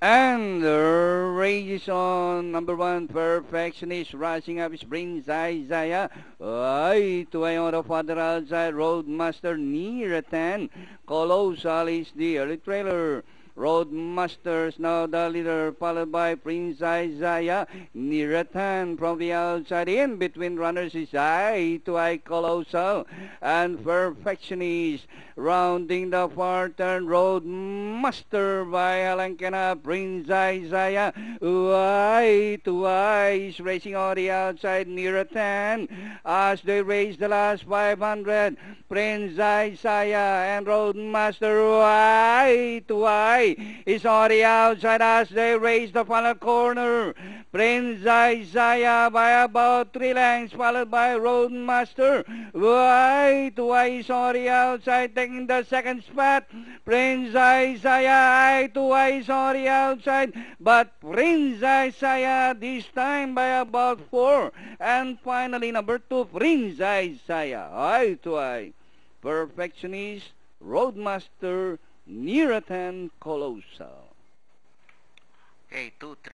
And the race is on. Number 1, Perfectionist, rushing up is Prince Isaiah. Ay, tuway on the further outside. Roadmaster near at 10. Colossal is the early trailer. Roadmasters now the leader, followed by Prince Isaiah. Near at hand from the outside. In between runners is Eye to Eye Colossal and Perfectionist. Rounding the far turn, Roadmaster by Alankana. Prince Isaiah. Eye to Eye is racing on the outside. Near at hand as they race the last 500. Prince Isaiah and Roadmaster. Eye to Eye is on the outside as they race the final corner. Prince Isaiah by about 3 lengths, followed by Roadmaster. Eye to Eye is on the outside, taking the second spot. Prince Isaiah, Eye to Eye is on the outside, but Prince Isaiah this time by about 4. And finally, number 2, Prince Isaiah, Eye to Eye. Perfectionist, Roadmaster, near at hand, Colossal. Okay, 2, 3.